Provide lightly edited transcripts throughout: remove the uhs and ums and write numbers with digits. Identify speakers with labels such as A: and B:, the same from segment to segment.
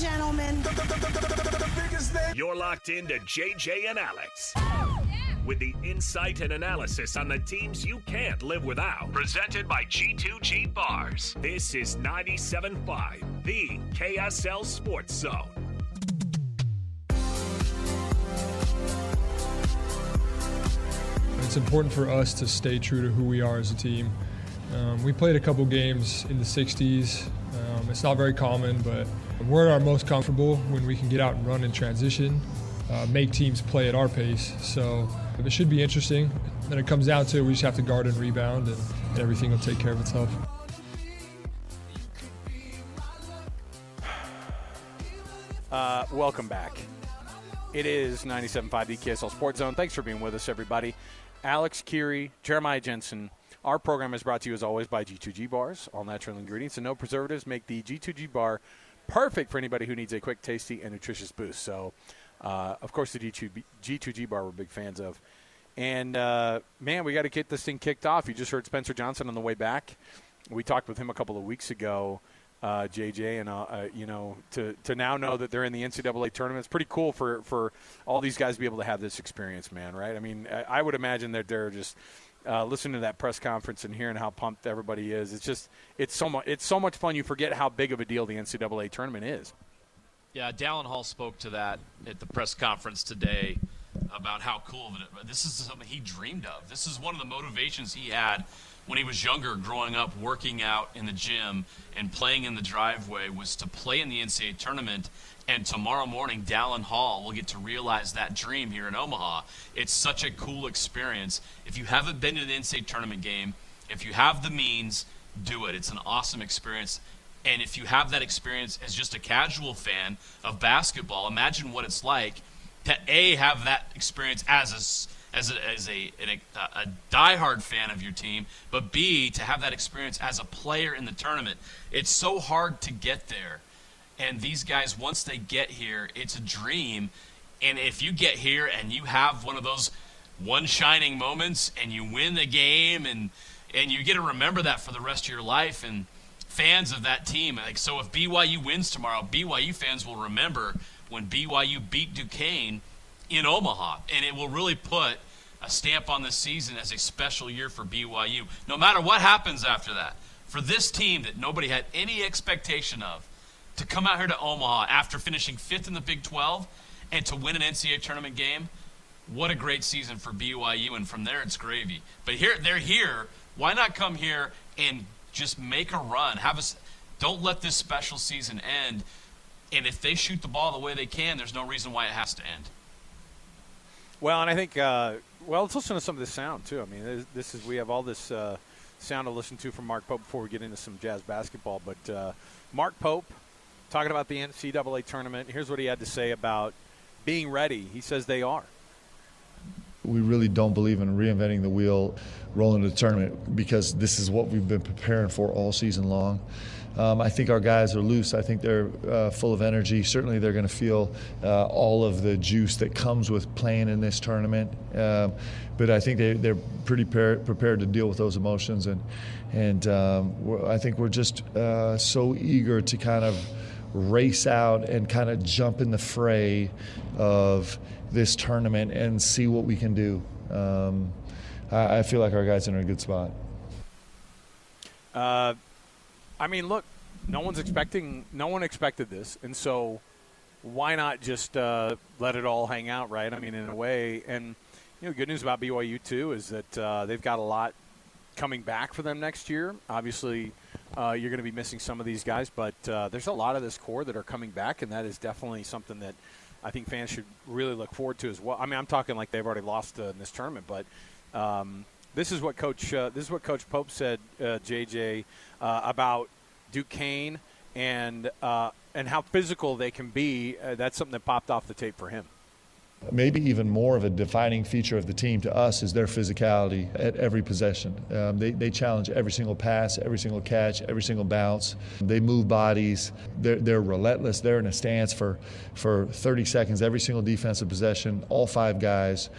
A: gentlemen.
B: You're locked into JJ and Alex. With the insight and analysis on the teams you can't live without. Presented by G2G Bars. This is 97.5, the KSL Sports Zone.
C: It's important for us to stay true to who we are as a team. We played a couple games in the 60s. It's not very common, but we're at our most comfortable when we can get out and run in transition, make teams play at our pace. So it should be interesting. When it comes down to it, we just have to guard and rebound, and everything will take care of itself.
D: Welcome back. It is 97.5 the KSL Sports Zone. Thanks for being with us, everybody. Alex Keary, Jeremiah Jensen. Our program is brought to you, as always, by G2G Bars. All natural ingredients and no preservatives make the G2G Bar perfect for anybody who needs a quick, tasty, and nutritious boost. So, of course, the G2G Bar we're big fans of. And, man, we got to get this thing kicked off. You just heard Spencer Johnson on the way back. We talked with him a couple of weeks ago, JJ, and, to now know that they're in the NCAA tournament, it's pretty cool for all these guys to be able to have this experience, man, right? I mean, I would imagine that they're just listening to that press conference and hearing how pumped everybody is. It's so much fun. You forget how big of a deal the NCAA tournament is.
E: Yeah, Dallin Hall spoke to that at the press conference today about how cool it is. This is something he dreamed of. This is one of the motivations he had when he was younger, growing up, working out in the gym and playing in the driveway, was to play in the NCAA tournament. And tomorrow morning, Dallin Hall will get to realize that dream here in Omaha. It's such a cool experience. If you haven't been to the NCAA tournament game, if you have the means, do it. It's an awesome experience. And if you have that experience as just a casual fan of basketball, imagine what it's like to have that experience as a diehard fan of your team, but B, to have that experience as a player in the tournament. It's so hard to get there. And these guys, once they get here, it's a dream. And if you get here and you have one of those one shining moments and you win the game, and you get to remember that for the rest of your life, and fans of that team. Like, so if BYU wins tomorrow, BYU fans will remember when BYU beat Duquesne in Omaha. And it will really put a stamp on this season as a special year for BYU. No matter what happens after that, for this team that nobody had any expectation of, to come out here to Omaha after finishing 5th in the Big 12 and to win an NCAA tournament game, what a great season for BYU, and from there it's gravy. But they're here. Why not come here and just make a run? Don't let this special season end. And if they shoot the ball the way they can, there's no reason why it has to end.
D: Well, and I think, let's listen to some of this sound, too. I mean, we have all this sound to listen to from Mark Pope before we get into some Jazz basketball. But Mark Pope, talking about the NCAA tournament, here's what he had to say about being ready. He says they are.
F: We really don't believe in reinventing the wheel rolling to the tournament, because this is what we've been preparing for all season long. I think our guys are loose. I think they're full of energy. Certainly they're going to feel all of the juice that comes with playing in this tournament. But I think they're pretty prepared to deal with those emotions. And I think we're just so eager to kind of race out and kind of jump in the fray of this tournament and see what we can do. I feel like our guys are in a good spot.
D: I mean, look, no one expected this, and so why not just let it all hang out, right? I mean, in a way, and good news about BYU too is that they've got a lot coming back for them next year. Obviously, you're going to be missing some of these guys, but there's a lot of this core that are coming back, and that is definitely something that I think fans should really look forward to as well. I mean, I'm talking like they've already lost in this tournament, but this is what Coach Pope said, JJ, about Duquesne and how physical they can be. That's something that popped off the tape for him.
F: Maybe even more of a defining feature of the team to us is their physicality at every possession. They challenge every single pass, every single catch, every single bounce. They move bodies. They're relentless. They're in a stance for 30 seconds every single defensive possession, all 5 guys.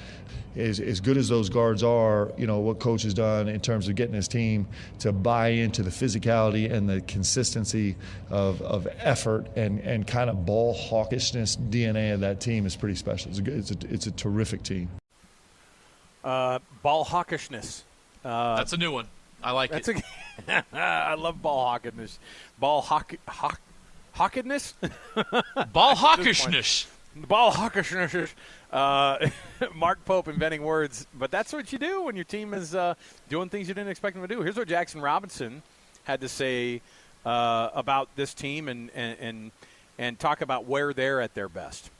F: As good as those guards are, what coach has done in terms of getting his team to buy into the physicality and the consistency of effort and kind of ball hawkishness DNA of that team is pretty special. It's a terrific team.
D: Ball hawkishness.
E: That's a new one. I like it.
D: I love ball hawkishness. Ball hawkishness?
E: Ball hawkishness.
D: Ball hawkishness. Mark Pope inventing words, but that's what you do when your team is doing things you didn't expect them to do. Here's what Jackson Robinson had to say about this team and talk about where they're at their best.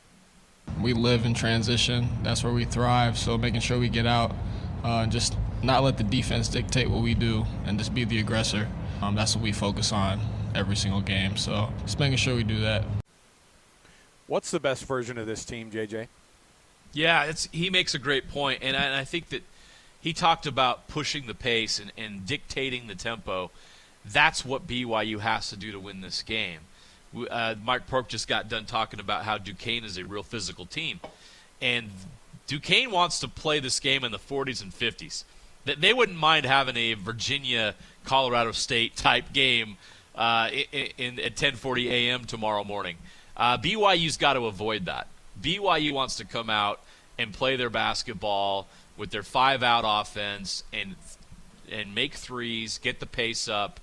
A: We live in transition. That's where we thrive. So making sure we get out and just not let the defense dictate what we do and just be the aggressor. That's what we focus on every single game. So just making sure we do that.
D: What's the best version of this team, JJ?
E: Yeah, he makes a great point, and I think that he talked about pushing the pace and dictating the tempo. That's what BYU has to do to win this game. Mark Pope just got done talking about how Duquesne is a real physical team, and Duquesne wants to play this game in the 40s and 50s. They wouldn't mind having a Virginia-Colorado State type game at 10:40 a.m. tomorrow morning. BYU's got to avoid that. BYU wants to come out and play their basketball with their 5-out offense and make threes, get the pace up,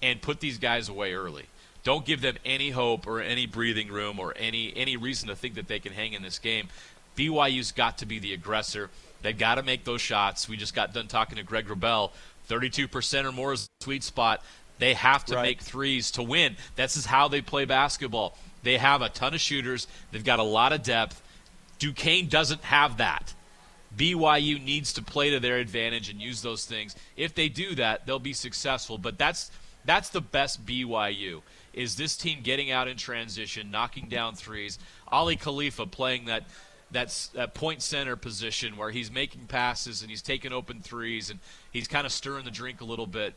E: and put these guys away early. Don't give them any hope or any breathing room or any reason to think that they can hang in this game. BYU's got to be the aggressor. They've got to make those shots. We just got done talking to Greg Wrubell. 32% or more is the sweet spot. They have to make threes to win. This is how they play basketball. They have a ton of shooters. They've got a lot of depth. Duquesne doesn't have that. BYU needs to play to their advantage and use those things. If they do that, they'll be successful. But that's the best BYU, is this team getting out in transition, knocking down threes. Ali Khalifa playing that point center position where he's making passes and he's taking open threes and he's kind of stirring the drink a little bit.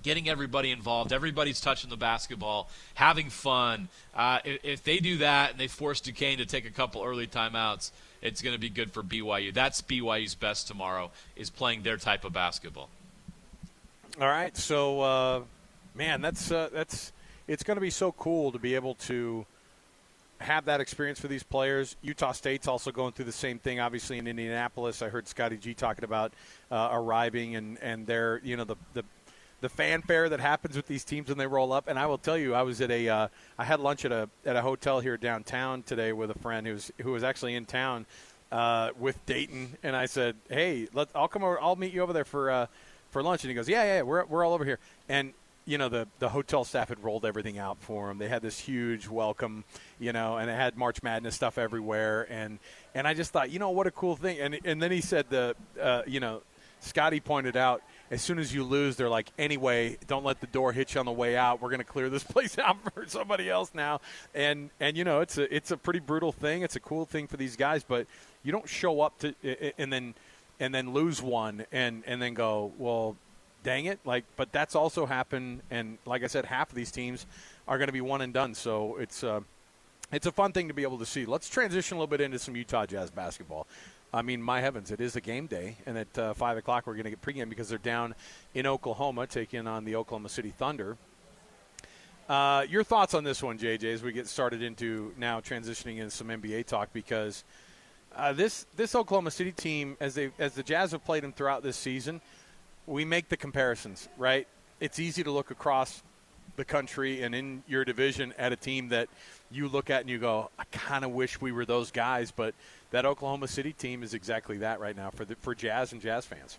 E: Getting everybody involved, everybody's touching the basketball, having fun. If they do that and they force Duquesne to take a couple early timeouts, it's going to be good for BYU. That's BYU's best tomorrow, is playing their type of basketball.
D: All right, so man, that's it's going to be so cool to be able to have that experience for these players. Utah State's also going through the same thing, obviously, in Indianapolis. I heard Scotty G talking about arriving and their, the fanfare that happens with these teams when they roll up. And I will tell you, I was at I had lunch at a hotel here downtown today with a friend who was actually in town with Dayton, and I said, "Hey, I'll come over. I'll meet you over there for lunch." And he goes, "Yeah, we're all over here." And the hotel staff had rolled everything out for him. They had this huge welcome, and it had March Madness stuff everywhere. And I just thought, what a cool thing. And then he said Scotty pointed out, as soon as you lose, they're like, anyway, don't let the door hit you on the way out. We're going to clear this place out for somebody else now. And it's a pretty brutal thing. It's a cool thing for these guys, but you don't show up to and then lose one and then go, well, dang it. But that's also happened. And like I said, half of these teams are going to be one and done. So it's a fun thing to be able to see. Let's transition a little bit into some Utah Jazz basketball. I mean, my heavens, it is a game day, and at 5 o'clock we're going to get pregame because they're down in Oklahoma taking on the Oklahoma City Thunder. Your thoughts on this one, JJ, as we get started into now transitioning into some NBA talk, because this Oklahoma City team, as the Jazz have played them throughout this season, we make the comparisons, right? It's easy to look across the country and in your division at a team that you look at and you go, I kind of wish we were those guys, but that Oklahoma City team is exactly that right now for Jazz and Jazz fans.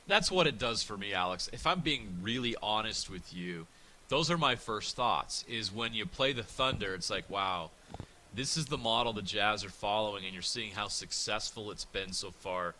E: That's what it does for me, Alex. If I'm being really honest with you, those are my first thoughts, is when you play the Thunder, it's like, wow, this is the model the Jazz are following, and you're seeing how successful it's been so far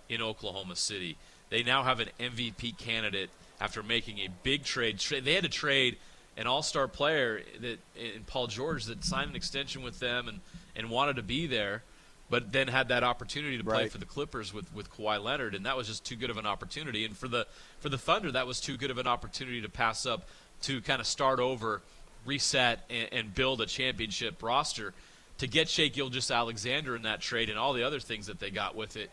E: in Oklahoma City. They now have an MVP candidate after making a big trade. They had to trade an all-star player in Paul George that signed an extension with them and wanted to be there, but then had that opportunity to play
D: Right.
E: for the Clippers with Kawhi Leonard, and that was just too good of an opportunity. And for the Thunder, that was too good of an opportunity to pass up to kind of start over, reset, and build a championship roster. To get Shai Gilgeous-Alexander in that trade and all the other things that they got with it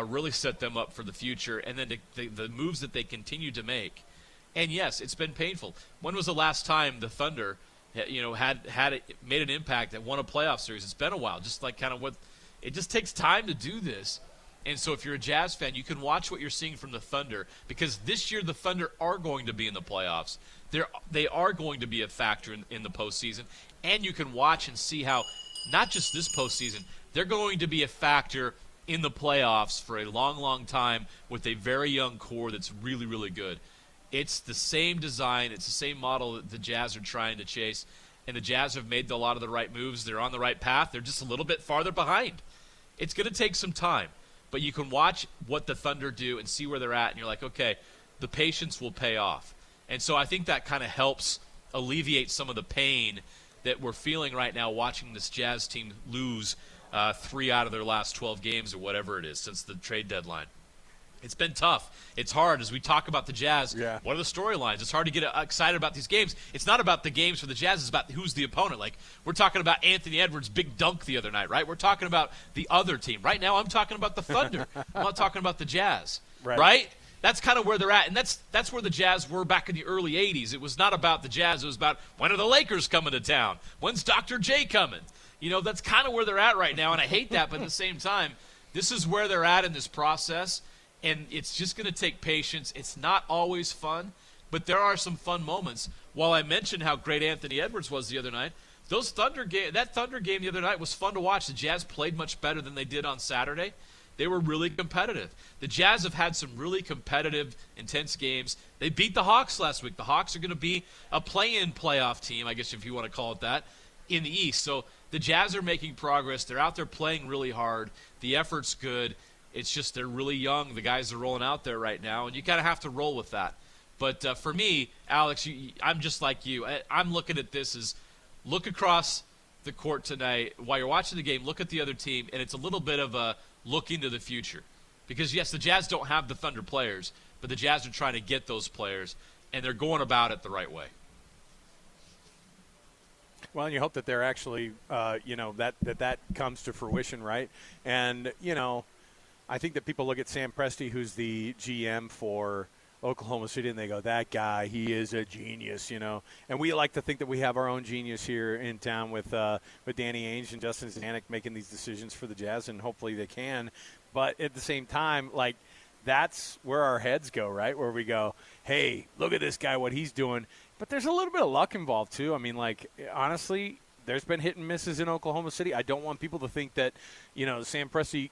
E: really set them up for the future. And then the moves that they continue to make. And yes, it's been painful. When was the last time the Thunder, made an impact that won a playoff series? It's been a while. Just like kind of what it just takes time to do this. And so if you're a Jazz fan, you can watch what you're seeing from the Thunder, because this year the Thunder are going to be in the playoffs. They are going to be a factor in the postseason. And you can watch and see how, not just this postseason, they're going to be a factor in the playoffs for a long, long time with a very young core that's really, really good. It's the same design. It's the same model that the Jazz are trying to chase. And the Jazz have made a lot of the right moves. They're on the right path. They're just a little bit farther behind. It's going to take some time. But you can watch what the Thunder do and see where they're at, and you're like, okay, the patience will pay off. And so I think that kind of helps alleviate some of the pain that we're feeling right now watching this Jazz team lose 3 out of their last 12 games or whatever it is since the trade deadline. It's been tough. It's hard as we talk about the Jazz.
D: Yeah.
E: What are the storylines? It's hard to get excited about these games. It's not about the games for the Jazz. It's about who's the opponent. Like, we're talking about Anthony Edwards' big dunk the other night, right? We're talking about the other team. Right now I'm talking about the Thunder. I'm not talking about the Jazz, right? That's kind of where they're at, and that's where the Jazz were back in the early 80s. It was not about the Jazz. It was about, when are the Lakers coming to town? When's Dr. J coming? That's kind of where they're at right now, and I hate that, but at the same time, this is where they're at in this process. And it's just going to take patience. It's not always fun, but there are some fun moments. While I mentioned how great Anthony Edwards was the other night, that Thunder game the other night was fun to watch. The Jazz played much better than they did on Saturday. They were really competitive. The Jazz have had some really competitive, intense games. They beat the Hawks last week. The Hawks are going to be a play-in playoff team, I guess if you want to call it that, in the East. So the Jazz are making progress. They're out there playing really hard. The effort's good. It's just they're really young. The guys are rolling out there right now, and you kind of have to roll with that. But for me, Alex, I'm just like you. I'm looking at this as look across the court tonight. While you're watching the game, look at the other team, and it's a little bit of a look into the future. Because, yes, the Jazz don't have the Thunder players, but the Jazz are trying to get those players, and they're going about it the right way.
D: Well, and you hope that they're actually, that comes to fruition, right? And, I think that people look at Sam Presti, who's the GM for Oklahoma City, and they go, that guy, he is a genius, And we like to think that we have our own genius here in town with Danny Ainge and Justin Zanuck making these decisions for the Jazz, and hopefully they can. But at the same time, that's where our heads go, right? Where we go, hey, look at this guy, what he's doing. But there's a little bit of luck involved, too. I mean, honestly, there's been hit and misses in Oklahoma City. I don't want people to think that, Sam Presti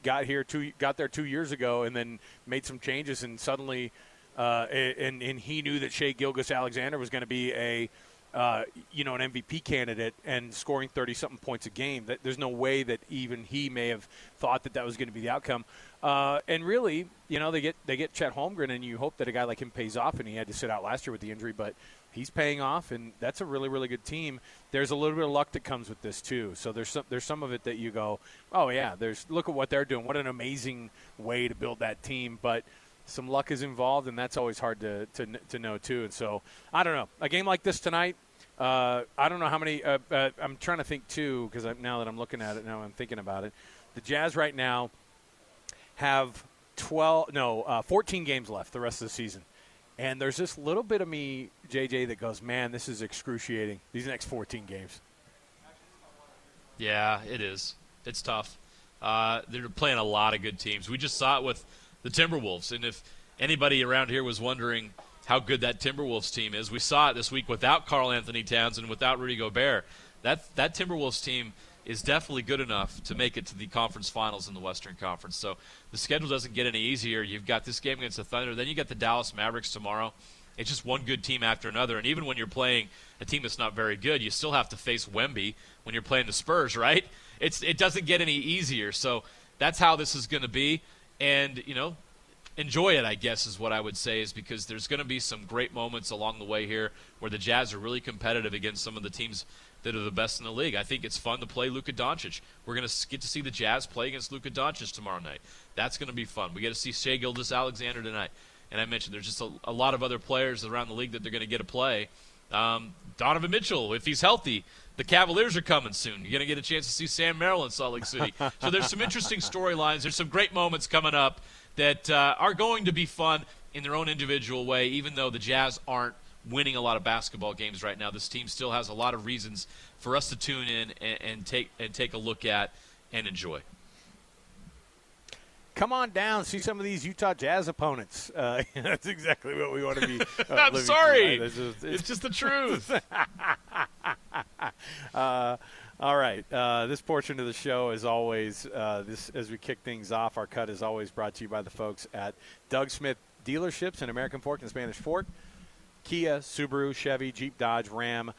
D: got there 2 years ago and then made some changes and suddenly and he knew that Shai Gilgeous-Alexander was going to be an MVP candidate and scoring 30-something points a game. There's no way that even he may have thought that was going to be the outcome. And really, they get Chet Holmgren, and you hope that a guy like him pays off, and he had to sit out last year with the injury, but he's paying off, and that's a really, really good team. There's a little bit of luck that comes with this too. So there's some of it that you go, oh yeah, look at what they're doing. What an amazing way to build that team. But some luck is involved, and that's always hard to know too. And so I don't know. A game like this tonight, I don't know how many. I'm trying to think too, because now that I'm looking at it, now I'm thinking about it. The Jazz right now have 14 games left the rest of the season. And there's this little bit of me, JJ, that goes, man, this is excruciating, these next 14 games.
E: Yeah, it is. It's tough. They're playing a lot of good teams. We just saw it with the Timberwolves. And if anybody around here was wondering how good that Timberwolves team is, we saw it this week without Karl Anthony Towns and without Rudy Gobert. That Timberwolves team is definitely good enough to make it to the conference finals in the Western Conference. So the schedule doesn't get any easier. You've got this game against the Thunder. Then you got the Dallas Mavericks tomorrow. It's just one good team after another. And even when you're playing a team that's not very good, you still have to face Wemby when you're playing the Spurs, right? It doesn't get any easier. So that's how this is going to be. And, enjoy it, I guess, is what I would say, is because there's going to be some great moments along the way here where the Jazz are really competitive against some of the teams that are the best in the league. I think it's fun to play Luka Doncic. We're going to get to see the Jazz play against Luka Doncic tomorrow night. That's going to be fun. We get to see Shai Gilgeous-Alexander tonight. And I mentioned there's just a lot of other players around the league that they're going to get to play. Donovan Mitchell, if he's healthy, the Cavaliers are coming soon. You're going to get a chance to see Sam Merrill in Salt Lake City. So there's some interesting storylines. There's some great moments coming up that are going to be fun in their own individual way, even though the Jazz aren't winning a lot of basketball games right now. This team still has a lot of reasons for us to tune in and take a look at and enjoy.
D: Come on down, see some of these Utah Jazz opponents. That's exactly what we want to be.
E: I'm sorry. It's just the truth.
D: All right. This portion of the show, as always, as we kick things off, our cut is always brought to you by the folks at Doug Smith Dealerships in American Fork and Spanish Fork. Kia, Subaru, Chevy, Jeep, Dodge, Ram.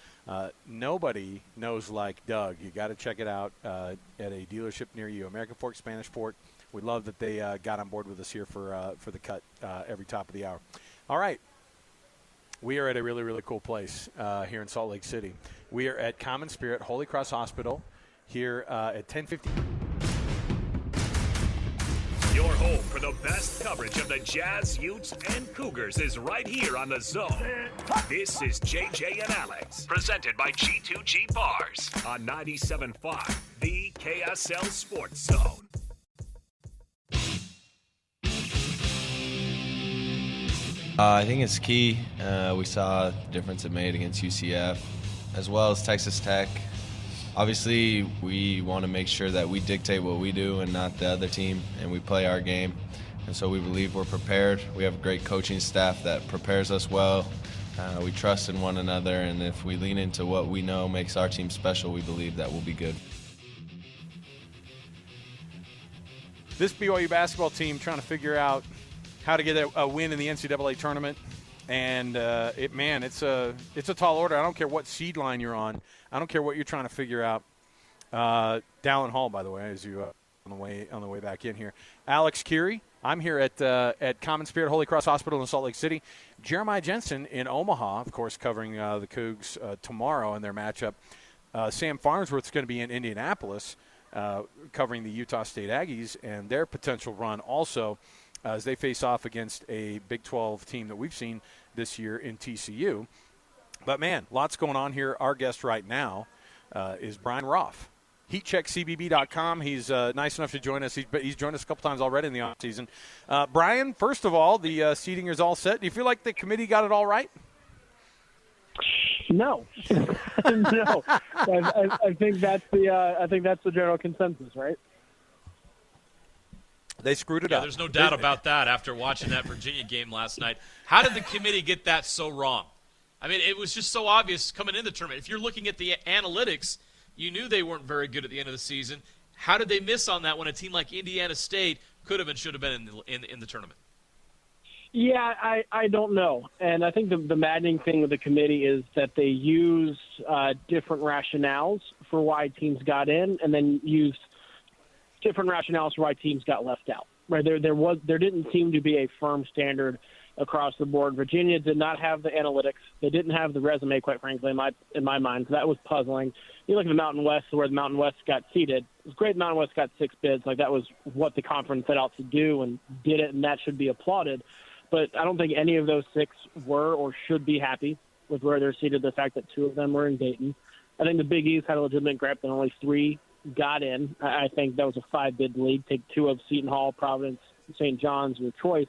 D: Nobody knows like Doug. You got to check it out at a dealership near you. American Fork, Spanish Fork. We love that they got on board with us here for the cut every top of the hour. All right. We are at a really, really cool place here in Salt Lake City. We are at Common Spirit Holy Cross Hospital here at 1050.
B: Your home for the best coverage of the Jazz, Utes, and Cougars is right here on The Zone. This is JJ and Alex, presented by G2G Bars on 97.5, the KSL Sports Zone.
G: I think it's key. We saw the difference it made against UCF as well as Texas Tech. Obviously, we want to make sure that we dictate what we do and not the other team, and we play our game. And so we believe we're prepared. We have a great coaching staff that prepares us well. We trust in one another, and if we lean into what we know makes our team special, we believe that we'll be good.
D: This BYU basketball team trying to figure out how to get a win in the NCAA tournament, and it's a tall order. I don't care what seed line you're on. I don't care what you're trying to figure out. Dallin Hall, by the way, as you on the way back in here. Alex Curie, I'm here at Common Spirit Holy Cross Hospital in Salt Lake City. Jeremiah Jensen in Omaha, of course, covering the Cougs tomorrow in their matchup. Sam Farnsworth's going to be in Indianapolis, covering the Utah State Aggies and their potential run also, as they face off against a Big 12 team that we've seen this year in TCU. But, man, lots going on here. Our guest right now is Brian Rauff. HeatCheckCBB.com. He's nice enough to join us. He's joined us a couple times already in the offseason. Brian, first of all, the seating is all set. Do you feel like the committee got it all right?
H: No. No. I think that's the general consensus, right?
D: They screwed it up.
E: There's no doubt about that after watching that Virginia game last night. How did the committee get that so wrong? I mean, it was just so obvious coming into the tournament. If you're looking at the analytics, you knew they weren't very good at the end of the season. How did they miss on that when a team like Indiana State could have and should have been in the tournament?
H: Yeah, I don't know. And I think the maddening thing with the committee is that they used different rationales for why teams got in and then used different rationales for why teams got left out. Right? There didn't seem to be a firm standard across the board. Virginia did not have the analytics. They didn't have the resume, quite frankly, in my mind. So that was puzzling. You look at the Mountain West, where the Mountain West got seeded. It was great the Mountain West got 6 bids. Like, that was what the conference set out to do and did it, and that should be applauded. But I don't think any of those 6 were or should be happy with where they're seated, the fact that 2 of them were in Dayton. I think the Big East had a legitimate grip and only 3 got in. I think that was a 5-bid league. Take 2 of Seton Hall, Providence, St. John's, your choice.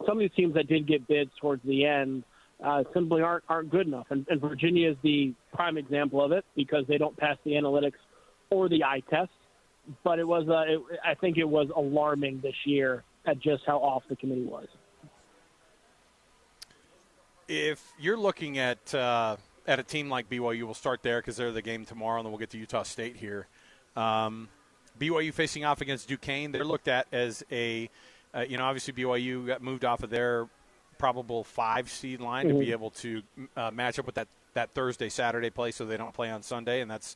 H: Some of these teams that did get bids towards the end simply aren't good enough. And Virginia is the prime example of it because they don't pass the analytics or the eye test. But I think it was alarming this year at just how off the committee was.
D: If you're looking at a team like BYU, we'll start there because they're the game tomorrow, and then we'll get to Utah State here. BYU facing off against Duquesne, they're looked at as obviously BYU got moved off of their probable 5 seed line to be able to match up with that Thursday, Saturday play so they don't play on Sunday, and that's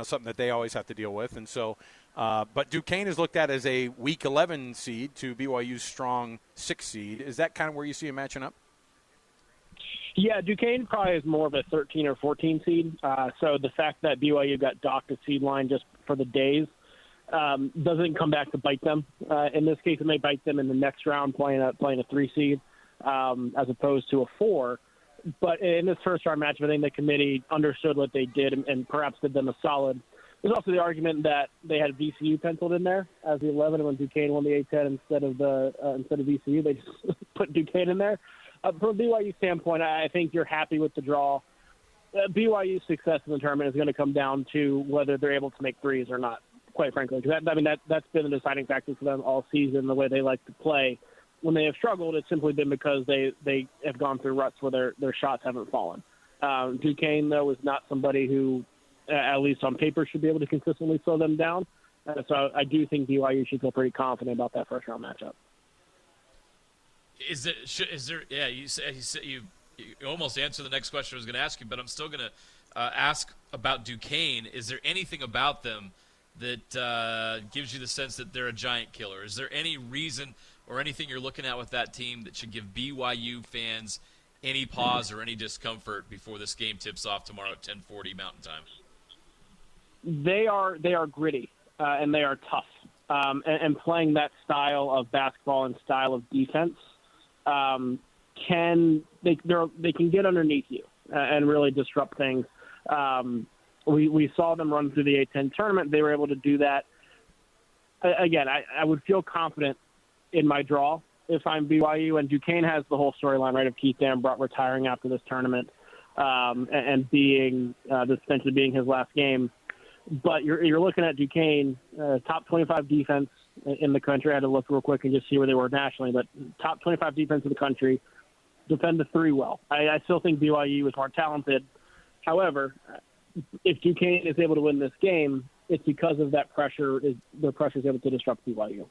D: something that they always have to deal with. And so But Duquesne is looked at as a weak 11 seed to BYU's strong 6 seed. Is that kind of where you see it matching up?
H: Yeah, Duquesne probably is more of a 13 or 14 seed. So the fact that BYU got docked a seed line just for the days doesn't come back to bite them. In this case, it may bite them in the next round playing a 3 seed as opposed to a 4. But in this first round match, I think the committee understood what they did and perhaps did them a solid. There's also the argument that they had VCU penciled in there as the 11 when Duquesne won the A-10 instead of VCU. They just put Duquesne in there. From a BYU standpoint, I think you're happy with the draw. BYU's success in the tournament is going to come down to whether they're able to make threes or not, quite frankly. Because that's been the deciding factor for them all season, the way they like to play. When they have struggled, it's simply been because they have gone through ruts where their shots haven't fallen. Duquesne, though, is not somebody who, at least on paper, should be able to consistently slow them down. So I do think BYU should feel pretty confident about that first-round matchup.
E: Is there? Yeah, you almost answered the next question I was going to ask you, but I'm still going to ask about Duquesne. Is there anything about them that gives you the sense that they're a giant killer? Is there any reason or anything you're looking at with that team that should give BYU fans any pause or any discomfort before this game tips off tomorrow at 10:40 Mountain Time?
H: They are gritty and they are tough, and playing that style of basketball and style of defense. They can get underneath you and really disrupt things. We saw them run through the A-10 tournament. They were able to do that. Again, I would feel confident in my draw if I'm BYU, and Duquesne has the whole storyline, right, of Keith Dambrot retiring after this tournament and being this essentially being his last game. But you're looking at Duquesne, top 25 defense in the country. I had to look real quick and just see where they were nationally, but top 25 defense in the country, defend the 3 well. I still think BYU is more talented. However, if Duquesne is able to win this game, it's because of that pressure. The pressure is able to disrupt BYU.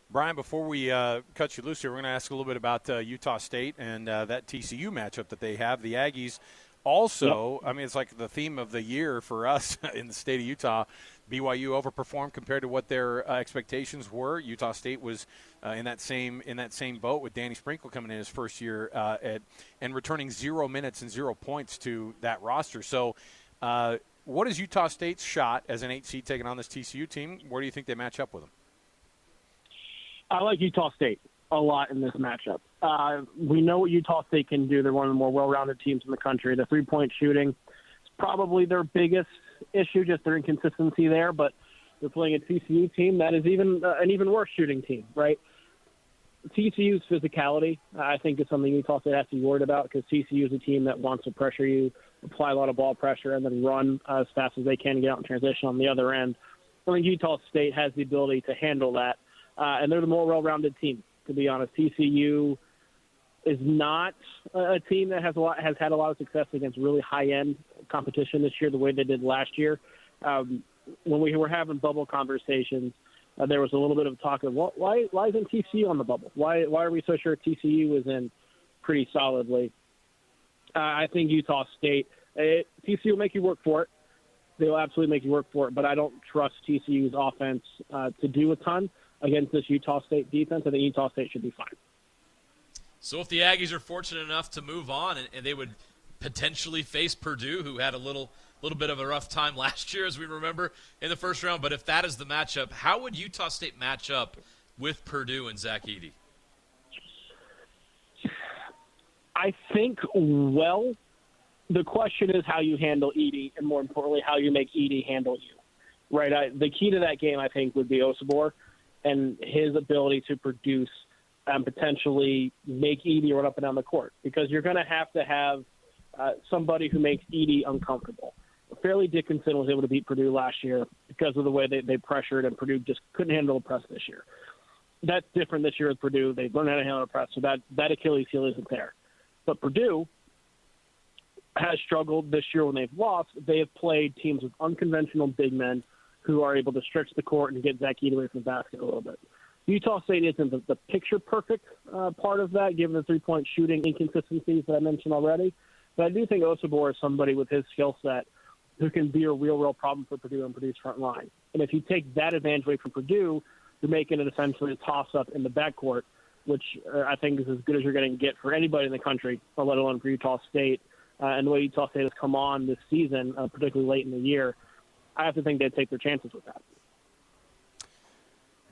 D: Brian, before we cut you loose here, we're going to ask a little bit about Utah State and that TCU matchup that they have. The Aggies also, yep. I mean, it's like the theme of the year for us in the state of Utah. BYU overperformed compared to what their expectations were. Utah State was in that same boat with Danny Sprinkle coming in his first year and returning 0 minutes and 0 points to that roster. So what is Utah State's shot as an 8 seed taking on this TCU team? Where do you think they match up with them?
H: I like Utah State a lot in this matchup. We know what Utah State can do. They're one of the more well-rounded teams in the country. The three-point shooting is probably their biggest issue, just their inconsistency there, but they're playing a TCU team that is an even worse shooting team, right? TCU's physicality, I think, is something Utah State has to be worried about because TCU is a team that wants to pressure you, apply a lot of ball pressure, and then run as fast as they can and get out in transition on the other end. I think Utah State has the ability to handle that, and they're the more well-rounded team, to be honest. TCU is not a team that has had a lot of success against really high-end competition this year the way they did last year. When we were having bubble conversations, there was a little bit of talk of why isn't TCU on the bubble? Why are we so sure TCU is in pretty solidly? I think Utah State, TCU will make you work for it. They will absolutely make you work for it, but I don't trust TCU's offense to do a ton against this Utah State defense. I think Utah State should be fine.
E: So if the Aggies are fortunate enough to move on and they would potentially face Purdue, who had a little bit of a rough time last year, as we remember, in the first round, but if that is the matchup, how would Utah State match up with Purdue and Zach Edey?
H: I think, well, the question is how you handle Edey, and more importantly, how you make Edey handle you, right? The key to that game, I think, would be Osobor and his ability to produce and potentially make Edey run up and down the court, because you're going to have somebody who makes Edey uncomfortable. Fairleigh Dickinson was able to beat Purdue last year because of the way they pressured, and Purdue just couldn't handle the press this year. That's different this year with Purdue. They've learned how to handle the press, so that Achilles heel isn't there. But Purdue has struggled this year when they've lost. They have played teams with unconventional big men who are able to stretch the court and get Zach Edey away from the basket a little bit. Utah State isn't the picture-perfect part of that, given the three-point shooting inconsistencies that I mentioned already. But I do think Osobor is somebody with his skill set who can be a real problem for Purdue and Purdue's front line. And if you take that advantage away from Purdue, you're making it essentially a toss-up in the backcourt, which I think is as good as you're going to get for anybody in the country, let alone for Utah State. And the way Utah State has come on this season, particularly late in the year, I have to think they'd take their chances with that.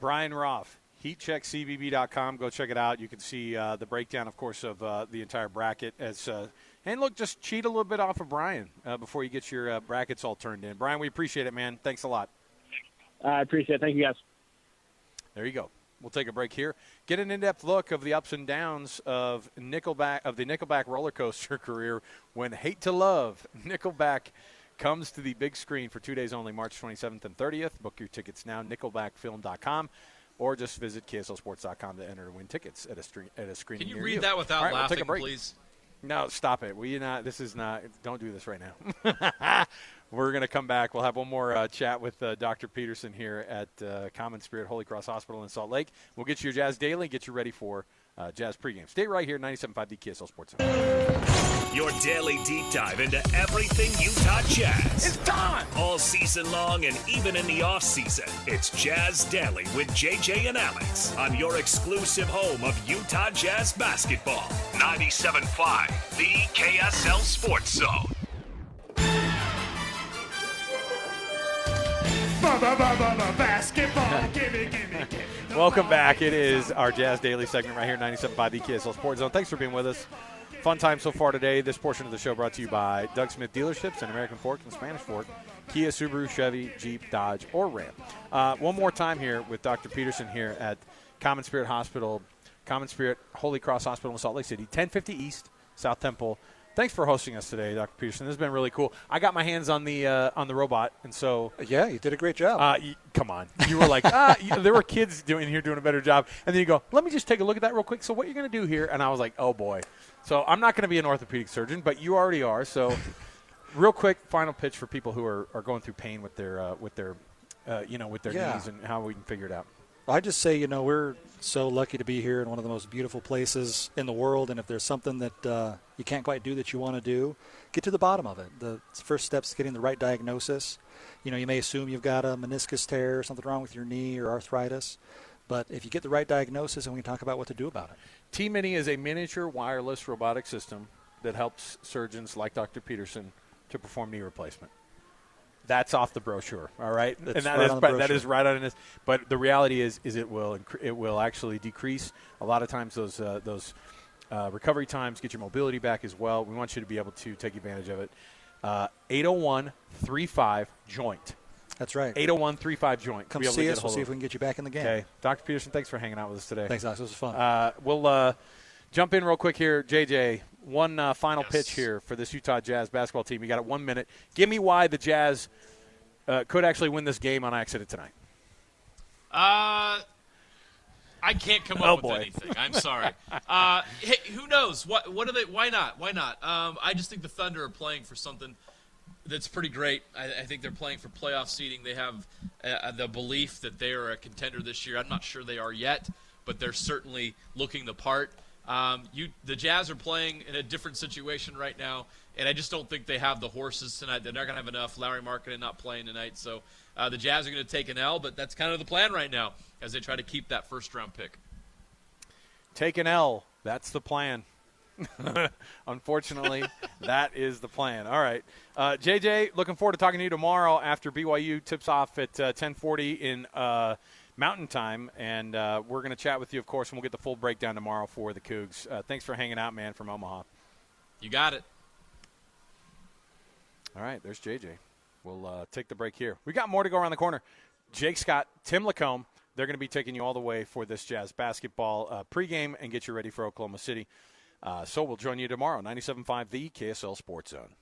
D: Brian Rauff, heatcheckcbb.com. Go check it out. You can see the breakdown, of course, of the entire bracket. And look, just cheat a little bit off of Brian before you get your brackets all turned in. Brian, we appreciate it, man. Thanks a lot.
H: I appreciate it. Thank you, guys.
D: There you go. We'll take a break here. Get an in-depth look of the ups and downs of the Nickelback roller coaster career when Hate to Love Nickelback comes to the big screen for 2 days only, March 27th and 30th. Book your tickets now, nickelbackfilm.com, or just visit KSLSports.com to enter to win tickets at a screening.
E: Can you read that without laughing,
D: we'll take a break.
E: please?
D: No, stop it. This is not. Don't do this right now. We're going to come back. We'll have one more chat with Dr. Peterson here at Common Spirit Holy Cross Hospital in Salt Lake. We'll get you your Jazz Daily, get you ready for Jazz pregame. Stay right here, 97.5 DKSL Sports.
B: Your daily deep dive into everything Utah Jazz.
D: It's time!
B: All season long and even in the off season. It's Jazz Daily with JJ and Alex on your exclusive home of Utah Jazz basketball. 97.5, the KSL Sports Zone.
I: Basketball, gimme.
D: Welcome back. It is our Jazz Daily segment right here, 97.5 the KSL Sports Zone. Thanks for being with us. Fun time so far today. This portion of the show brought to you by Doug Smith Dealerships and American Fork and Spanish Fork, Kia, Subaru, Chevy, Jeep, Dodge, or Ram. One more time here with Dr. Peterson here at Common Spirit Hospital, Common Spirit Holy Cross Hospital in Salt Lake City, 1050 East, South Temple. Thanks for hosting us today, Dr. Peterson. This has been really cool. I got my hands on the robot, and so
J: yeah, you did a great job.
D: Come on, you were like, there were kids doing a better job, and then you go, let me just take a look at that real quick. So what you're going to do here? And I was like, oh boy. So I'm not going to be an orthopedic surgeon, but you already are. So real quick, final pitch for people who are going through pain with their knees and how we can figure it out.
J: I just say, we're so lucky to be here in one of the most beautiful places in the world, and if there's something that you can't quite do that you want to do, get to the bottom of it. The first step is getting the right diagnosis. You may assume you've got a meniscus tear or something wrong with your knee or arthritis, but if you get the right diagnosis, and we can talk about what to do about it. T-Mini is a miniature wireless robotic system that helps surgeons like Dr. Peterson to perform knee replacement. That's off the brochure, all right? That's
D: and that is right on this. But the reality is it will actually decrease a lot of times those recovery times, get your mobility back as well. We want you to be able to take advantage of it. 801-35-JOINT. That's right. 801-35-JOINT. Come see us. We'll see if we can get you back in the game. Okay. Dr. Peterson, thanks for hanging out with us today. Thanks, Alex. This was fun. We'll jump in real quick here. JJ, one final pitch here for this Utah Jazz basketball team. You got it 1 minute. Give me why the Jazz could actually win this game on accident tonight.
E: I can't come up with anything. I'm sorry. Hey, who knows? What are they? Why not? Why not? I just think the Thunder are playing for something that's pretty great. I think they're playing for playoff seeding. They have the belief that they are a contender this year. I'm not sure they are yet, but they're certainly looking the part. The Jazz are playing in a different situation right now, and I just don't think they have the horses tonight. They're not going to have enough. Lauri Markkanen not playing tonight, so the Jazz are going to take an L, but that's kind of the plan right now as they try to keep that first-round pick.
D: Take an L. That's the plan. Unfortunately, that is the plan. All right. JJ, looking forward to talking to you tomorrow after BYU tips off at 10:40 in Mountain Time, and we're going to chat with you, of course, and we'll get the full breakdown tomorrow for the Cougs. Thanks for hanging out, man, from Omaha.
E: You got it.
D: All right, there's JJ. We'll take the break here. We got more to go around the corner. Jake Scott, Tim Lacombe, they're going to be taking you all the way for this Jazz basketball pregame and get you ready for Oklahoma City. So we'll join you tomorrow, 97.5 the KSL Sports Zone.